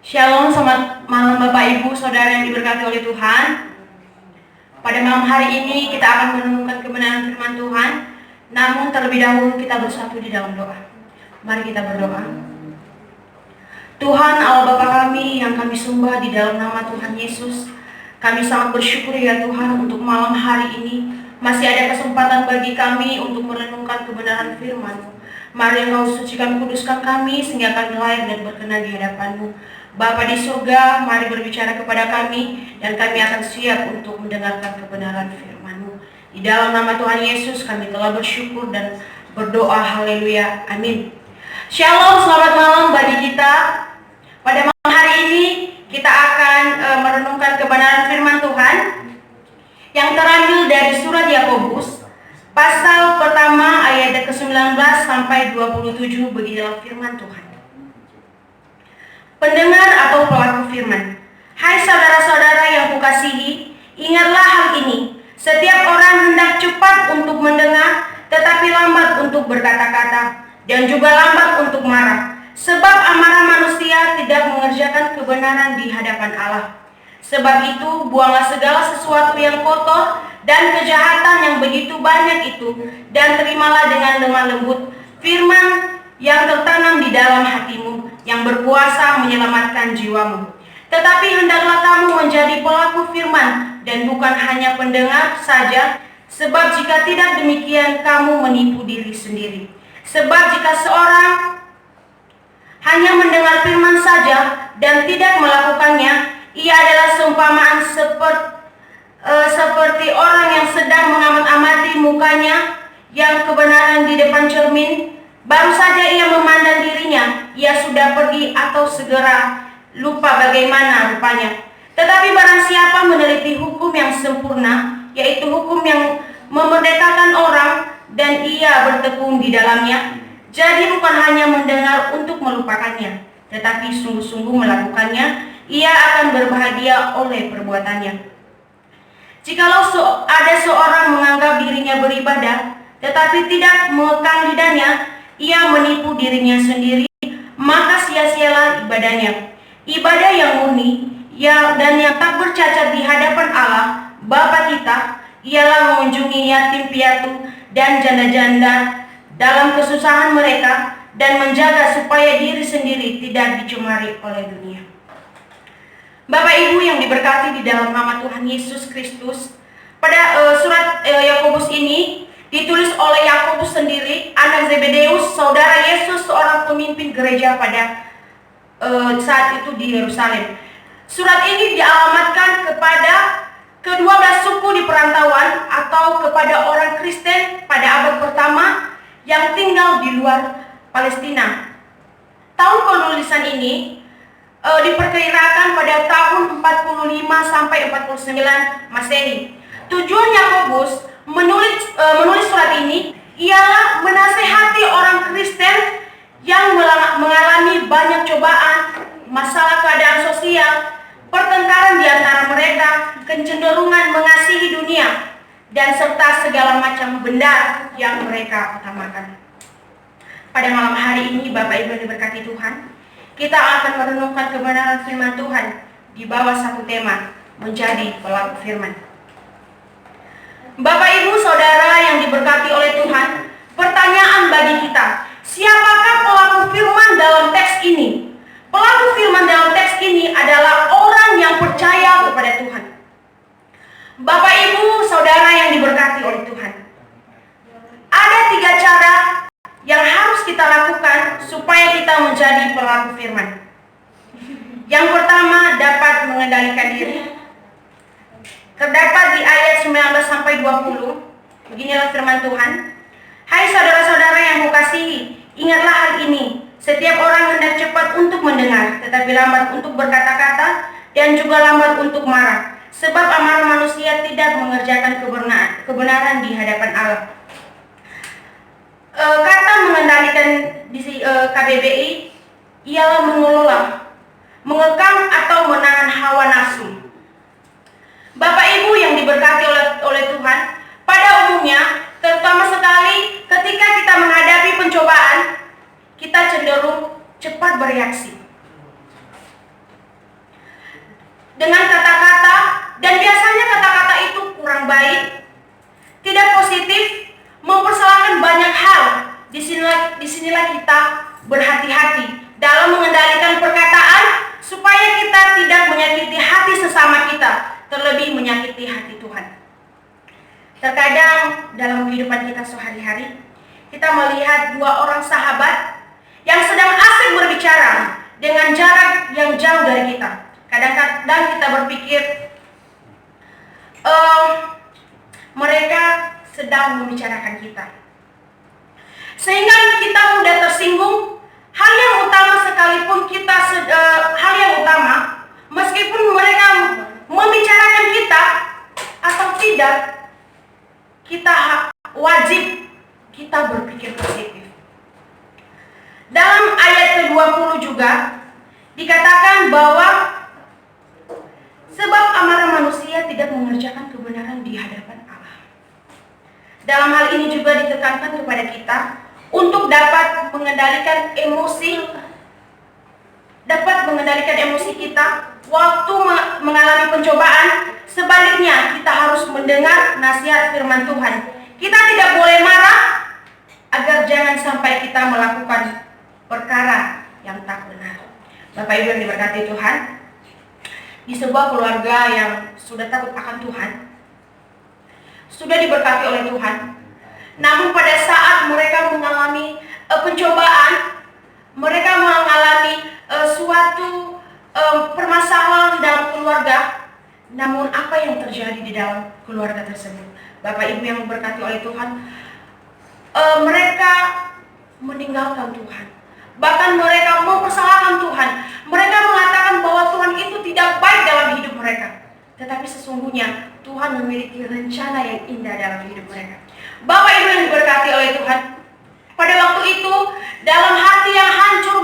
Shalom, selamat malam Bapak Ibu Saudara yang diberkati oleh Tuhan. Pada malam hari ini kita akan merenungkan kebenaran firman Tuhan. Namun terlebih dahulu kita bersatu di dalam doa. Mari kita berdoa. Tuhan Allah Bapa kami yang kami sembah di dalam nama Tuhan Yesus, kami sangat bersyukur ya Tuhan untuk malam hari ini masih ada kesempatan bagi kami untuk merenungkan kebenaran firman-Mu. Mari Engkau sucikan kuduskan kami sehingga kami layak dan berkenan di hadapan-Mu. Bapa di surga, mari berbicara kepada kami dan kami akan siap untuk mendengarkan kebenaran firman-Mu. Di dalam nama Tuhan Yesus kami telah bersyukur dan berdoa. Haleluya. Amin. Shalom, selamat malam bagi kita. Pada malam hari ini kita akan merenungkan kebenaran firman Tuhan yang terambil dari surat Yakobus pasal pertama ayat ke-19 sampai 27. Beginilah firman Tuhan. Pendengar atau pelaku firman, hai saudara-saudara yang kukasihi, ingatlah hal ini. Setiap orang hendak cepat untuk mendengar, tetapi lambat untuk berkata-kata, dan juga lambat untuk marah. Sebab amarah manusia tidak mengerjakan kebenaran di hadapan Allah. Sebab itu, buanglah segala sesuatu yang kotor dan kejahatan yang begitu banyak itu, dan terimalah dengan lemah lembut firman yang tertanam di dalam hatimu, yang berkuasa menyelamatkan jiwamu. Tetapi hendaklah kamu menjadi pelaku firman dan bukan hanya pendengar saja, sebab jika tidak demikian kamu menipu diri sendiri. Sebab jika seorang hanya mendengar firman saja dan tidak melakukannya, ia adalah seumpamaan seperti orang yang sedang mengamat-amati mukanya yang kebenaran di depan cermin. Baru saja ia memandang dirinya, ia sudah pergi atau segera lupa bagaimana rupanya. Tetapi barang siapa meneliti hukum yang sempurna, yaitu hukum yang memerdekakan orang, dan ia bertekun di dalamnya, jadi bukan hanya mendengar untuk melupakannya, tetapi sungguh-sungguh melakukannya, ia akan berbahagia oleh perbuatannya. Jikalau ada seorang menganggap dirinya beribadah, tetapi tidak mengekang lidahnya, ia menipu dirinya sendiri, maka sia-sialah ibadahnya. Ibadah yang murni dan yang tak bercacat di hadapan Allah Bapa kita ialah mengunjungi yatim piatu dan janda-janda dalam kesusahan mereka, dan menjaga supaya diri sendiri tidak dicemari oleh dunia. Bapak Ibu yang diberkati di dalam nama Tuhan Yesus Kristus, pada surat Yakobus ini ditulis oleh Yakobus sendiri, anak Zebedeus, saudara Yesus, seorang pemimpin gereja pada saat itu di Yerusalem. Surat ini dialamatkan kepada ke-12 suku di perantauan atau kepada orang Kristen pada abad pertama yang tinggal di luar Palestina. Tahun penulisan ini diperkirakan pada tahun 45 sampai 49 Masehi. Tujuan Yakobus menulis surat ini ialah menasehati orang Kristen yang mengalami banyak cobaan, masalah keadaan sosial, pertengkaran di antara mereka, kecenderungan mengasihi dunia, dan serta segala macam benda yang mereka utamakan. Pada malam hari ini Bapak Ibu yang diberkati Tuhan, kita akan merenungkan kebenaran firman Tuhan di bawah satu tema, menjadi pelaku firman. Bapak Ibu Saudara yang diberkati oleh Tuhan, pertanyaan bagi kita, siapakah pelaku firman dalam teks ini? Pelaku firman dalam teks ini adalah orang yang percaya kepada Tuhan. Bapak Ibu Saudara yang diberkati oleh Tuhan, ada 3 cara yang harus kita lakukan supaya kita menjadi pelaku firman. Yang pertama, dapat mengendalikan diri. Terdapat di ayat 19 sampai 20. Beginilah firman Tuhan. Hai saudara-saudara yang kukasihi, ingatlah hal ini. Setiap orang hendak cepat untuk mendengar, tetapi lambat untuk berkata-kata, dan juga lambat untuk marah. Sebab amarah manusia tidak mengerjakan kebenaran di hadapan Allah. Kata mengendalikan di KBBI ialah mengelola, mengekang atau menahan hawa nafsu. Bapak Ibu yang diberkati oleh Tuhan, pada umumnya, terutama sekali ketika kita menghadapi pencobaan, kita cenderung cepat bereaksi. marilah kita berhati-hati dalam mengendalikan perkataan supaya kita tidak menyakiti hati sesama kita, terlebih menyakiti hati Tuhan. Terkadang dalam kehidupan kita sehari-hari, kita melihat dua orang sahabat yang sedang asik berbicara dengan jarak yang jauh dari kita. Kadang-kadang kita berpikir mereka sedang membicarakan kita, sehingga kita mudah tersinggung. Hal yang utama sekalipun hal yang utama, meskipun mereka membicarakan kita atau tidak, kita wajib kita berpikir positif. Dalam ayat ke-20 juga dikatakan bahwa sebab amarah manusia tidak mengerjakan kebenaran di hadapan Allah. Dalam hal ini juga ditekankan kepada kita untuk dapat mengendalikan emosi kita waktu mengalami pencobaan. Sebaliknya, kita harus mendengar nasihat firman Tuhan. Kita tidak boleh marah agar jangan sampai kita melakukan perkara yang tak benar. Bapak Ibu yang diberkati Tuhan, di sebuah keluarga yang sudah takut akan Tuhan, sudah diberkati oleh Tuhan, namun pada saat mereka mengalami pencobaan, mereka mengalami suatu permasalahan dalam keluarga. Namun apa yang terjadi di dalam keluarga tersebut, Bapak Ibu yang diberkati oleh Tuhan, mereka meninggalkan Tuhan. Bahkan mereka mempersalahkan Tuhan. Mereka mengatakan bahwa Tuhan itu tidak baik dalam hidup mereka. Tetapi sesungguhnya Tuhan memiliki rencana yang indah dalam hidup mereka. Bapak Ibu yang diberkati oleh Tuhan, pada waktu itu dalam hati yang hancur,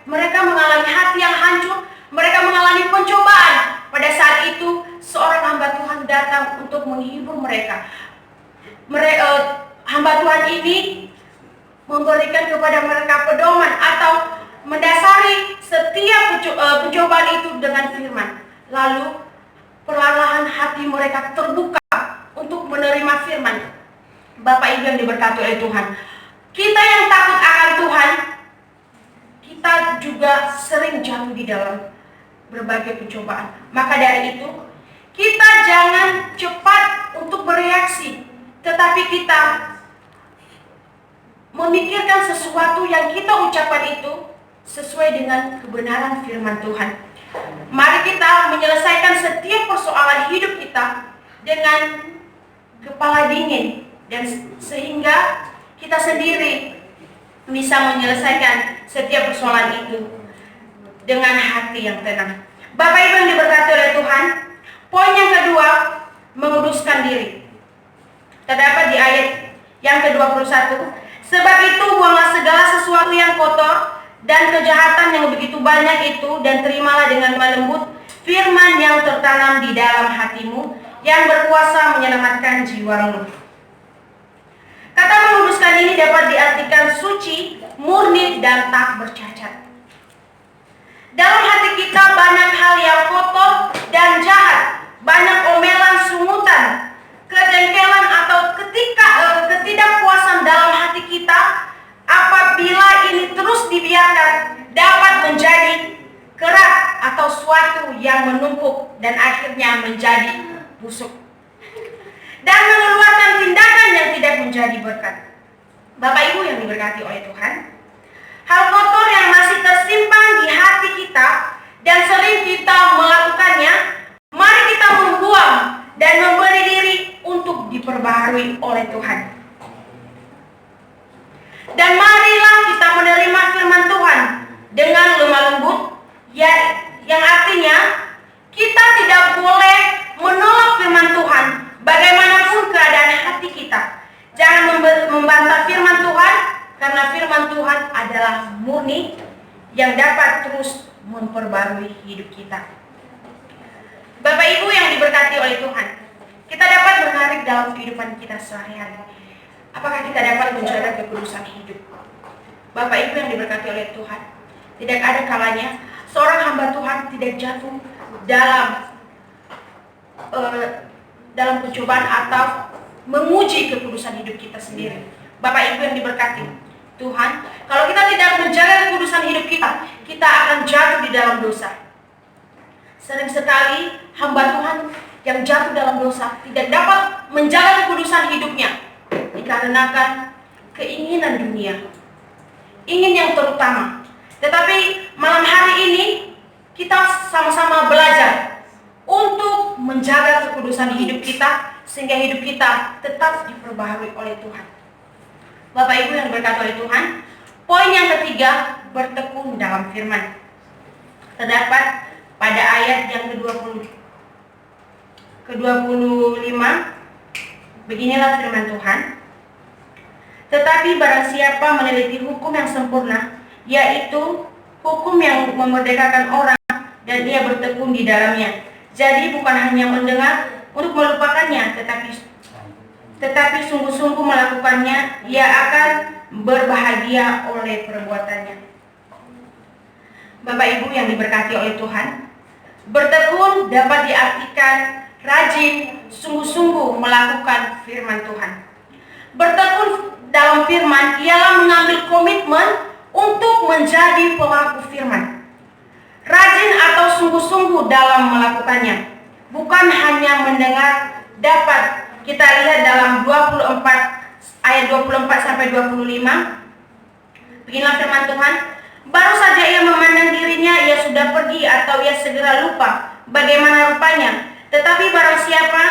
mereka mengalami hati yang hancur, mereka mengalami pencobaan. Pada saat itu seorang hamba Tuhan datang untuk menghibur mereka. Hamba Tuhan ini memberikan kepada mereka pedoman atau mendasari setiap pencobaan itu dengan firman. Lalu perlahan hati mereka terbuka untuk menerima firman. Bapak Ibu yang diberkati oleh Tuhan, kita yang takut akan Tuhan, kita juga sering jatuh di dalam berbagai pencobaan. Maka dari itu, kita jangan cepat untuk bereaksi, tetapi kita memikirkan sesuatu yang kita ucapkan itu sesuai dengan kebenaran firman Tuhan. Mari kita menyelesaikan setiap persoalan hidup kita dengan kepala dingin, dan sehingga kita sendiri bisa menyelesaikan setiap persoalan itu dengan hati yang tenang. Bapak Ibu yang diberkati oleh Tuhan, poin yang kedua, menguduskan diri. Terdapat di ayat yang ke-21. Sebab itu buanglah segala sesuatu yang kotor dan kejahatan yang begitu banyak itu, dan terimalah dengan lembut firman yang tertanam di dalam hatimu, yang berkuasa menyelamatkan jiwamu. Kata menguduskan ini dapat diartikan suci, murni, dan tak bercacat. Dalam hati kita banyak hal yang kotor dan jahat, banyak omelan, sungutan, kejengkelan atau ketidakpuasan dalam hati kita. Apabila ini terus dibiarkan, dapat menjadi kerak atau suatu yang menumpuk dan akhirnya menjadi busuk dan mengeluarkan tindakan yang tidak menjadi berkat. Bapak Ibu yang diberkati oleh Tuhan, hal kotor yang masih tersimpan di hati kita dan sering kita melakukannya, mari kita membuang dan memberi diri untuk diperbaharui oleh Tuhan. Dan marilah kita menerima firman Tuhan dengan lemah lembut, yang artinya kita tidak boleh menolak firman Tuhan bagaimanapun keadaan hati kita. Jangan membantah firman Tuhan, karena firman Tuhan adalah murni yang dapat terus memperbarui hidup kita. Bapak Ibu yang diberkati oleh Tuhan, kita dapat menarik dalam kehidupan kita sehari-hari. Apakah kita dapat menjaga kekudusan hidup? Bapak Ibu yang diberkati oleh Tuhan, tidak ada kalanya seorang hamba Tuhan tidak jatuh dalam pencobaan atau menguji kekudusan hidup kita sendiri. Bapak Ibu yang diberkati, Tuhan. Kalau kita tidak menjaga kekudusan hidup kita, kita akan jatuh di dalam dosa. Sering sekali hamba Tuhan yang jatuh dalam dosa tidak dapat menjaga kekudusan hidupnya dikarenakan keinginan dunia, ingin yang terutama. Tetapi malam hari ini kita sama-sama belajar untuk menjaga kekudusan hidup kita sehingga hidup kita tetap diperbaharui oleh Tuhan. Bapak Ibu yang diberkati oleh Tuhan, poin yang ketiga, bertekun dalam firman. Terdapat pada ayat yang ke-25, beginilah firman Tuhan. Tetapi barang siapa meneliti hukum yang sempurna, yaitu hukum yang memerdekakan orang, dan ia bertekun di dalamnya. Jadi bukan hanya mendengar untuk melupakannya, tetapi sungguh-sungguh melakukannya, ia akan berbahagia oleh perbuatannya. Bapak Ibu yang diberkati oleh Tuhan, bertekun dapat diartikan rajin, sungguh-sungguh melakukan firman Tuhan. Bertekun dalam firman ialah mengambil komitmen untuk menjadi pelaku firman. Rajin atau sungguh-sungguh dalam melakukannya. Bukan hanya mendengar, dapat kita lihat dalam 24 ayat 24 sampai 25. Beginilah firman Tuhan. Baru saja ia memandang dirinya, ia sudah pergi atau ia segera lupa bagaimana rupanya. Tetapi barang siapa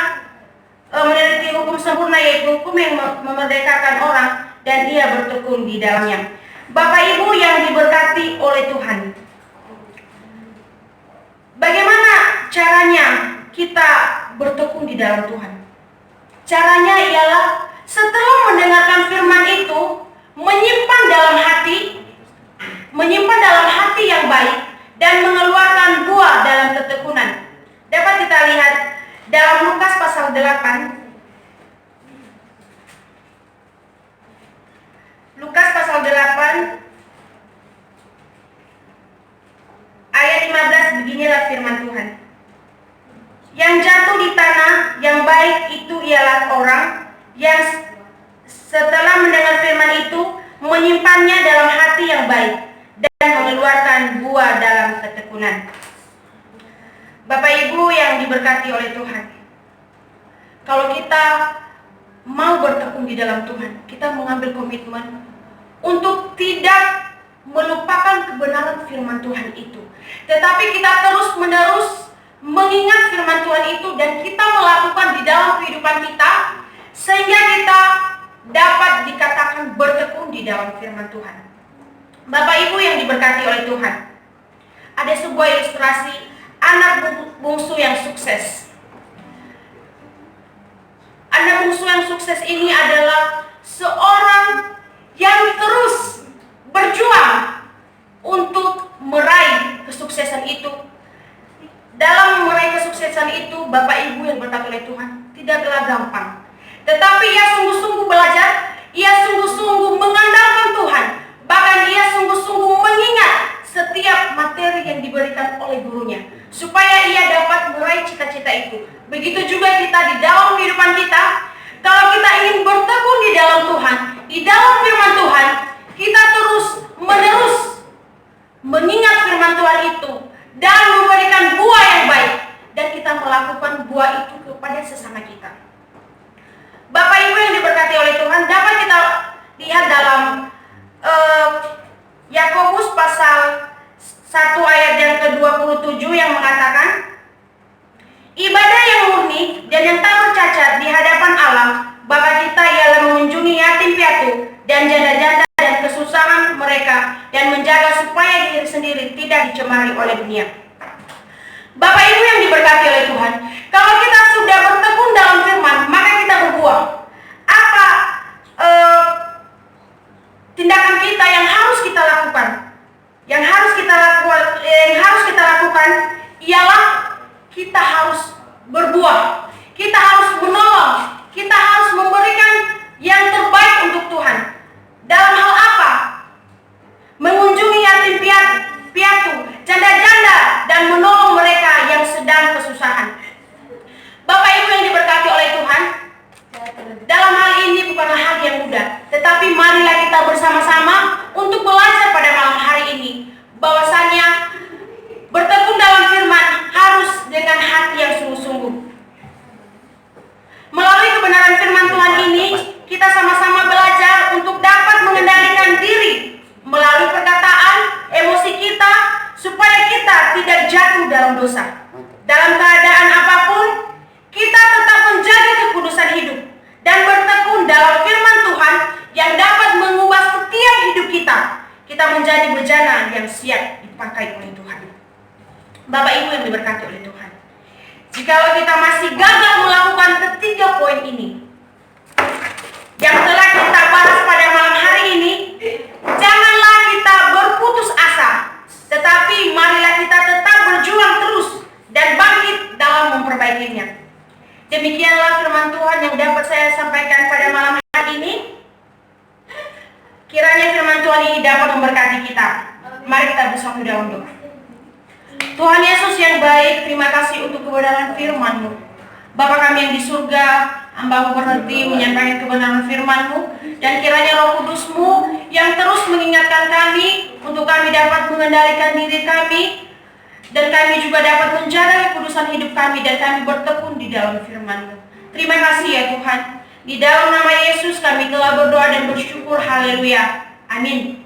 meneliti hukum sempurna, yaitu hukum yang memerdekakan orang, dan ia bertekun di dalamnya. Bapak Ibu yang diberkati oleh Tuhan, bagaimana caranya kita bertekun di dalam Tuhan? Caranya ialah setelah mendengarkan firman itu, menyimpan dalam hati yang baik dan mengeluarkan buah dalam ketekunan. Dapat kita lihat dalam Lukas pasal 8. Lukas pasal 8 ayat 15, beginilah firman Tuhan. Yang jatuh di tanah yang baik itu ialah orang yang setelah mendengar firman itu menyimpannya dalam hati yang baik dan mengeluarkan buah dalam ketekunan. Bapak Ibu yang diberkati oleh Tuhan, kalau kita mau bertekun di dalam Tuhan, kita mengambil komitmen untuk tidak melupakan kebenaran firman Tuhan itu, tetapi kita terus-menerus mengingat firman Tuhan itu dan kita melakukan di dalam kehidupan kita, sehingga kita dapat dikatakan bertekun di dalam firman Tuhan. Bapak Ibu yang diberkati oleh Tuhan, ada sebuah ilustrasi anak bungsu yang sukses. Anak bungsu yang sukses ini adalah seorang yang terus berjuang untuk meraih kesuksesan itu. Dalam meraih kesuksesan itu, Bapak Ibu yang berkati oleh Tuhan, tidaklah gampang. Tetapi ia sungguh-sungguh belajar, ia sungguh-sungguh mengandalkan Tuhan. Bahkan ia sungguh-sungguh mengingat setiap materi yang diberikan oleh gurunya, supaya ia dapat meraih cita-cita itu. Begitu juga kita di dalam kehidupan kita, kalau kita ingin bertekun di dalam Tuhan, di dalam firman Tuhan, kita terus-menerus mengingat firman Tuhan itu dan memberikan buah yang baik, dan kita melakukan buah itu kepada sesama kita. Bapak Ibu yang diberkati oleh Tuhan, dapat kita lihat dalam Yakobus pasal 1 ayat yang ke-27 yang mengatakan, ibadah yang murni dan yang tak bercacat di hadapan Allah Bapa kita ialah mengunjungi yatim piatu dan janda-janda dan kesusahan mereka, dan menjaga supaya diri sendiri tidak dicemari oleh dunia. Bapak Ibu yang diberkati oleh Tuhan, kalau kita sudah bertekun dalam firman, maka kita berbuah. Apa tindakan kita yang harus kita lakukan? Yang harus kita lakukan ialah kita harus berbuah. Kita harus menolong. Kita harus memberikan yang terbaik untuk Tuhan. Dalam hal apa? Mengunjungi yatim piatu, janda-janda, dan menolong mereka yang sedang kesusahan. Bapak Ibu yang diberkati oleh Tuhan, dalam hal ini bukanlah hal yang mudah, tetapi marilah kita bersama-sama kita menjadi bejana yang siap dipakai oleh Tuhan. Bapak Ibu yang diberkati oleh Tuhan, jikalau kita masih gagal melakukan ketiga poin ini yang telah kita bahas pada malam hari ini, janganlah kita berputus asa, tetapi marilah kita tetap berjuang terus dan bangkit dalam memperbaikinya. Demikianlah firman Tuhan yang dapat saya sampaikan pada malam hari ini. Kiranya firman Tuhan ini dapat memberkati kita. Mari kita bersatu dalam doa. Tuhan Yesus yang baik, terima kasih untuk kebenaran firman-Mu. Bapa kami yang di surga, hamba-Mu berhenti menyampaikan kebenaran firman-Mu, dan kiranya Roh Kudus-Mu yang terus mengingatkan kami untuk kami dapat mengendalikan diri kami, dan kami juga dapat menjaga kekudusan hidup kami, dan kami bertekun di dalam firman-Mu. Terima kasih ya Tuhan. Di dalam nama Yesus kami telah berdoa dan bersyukur. Haleluya. Amin.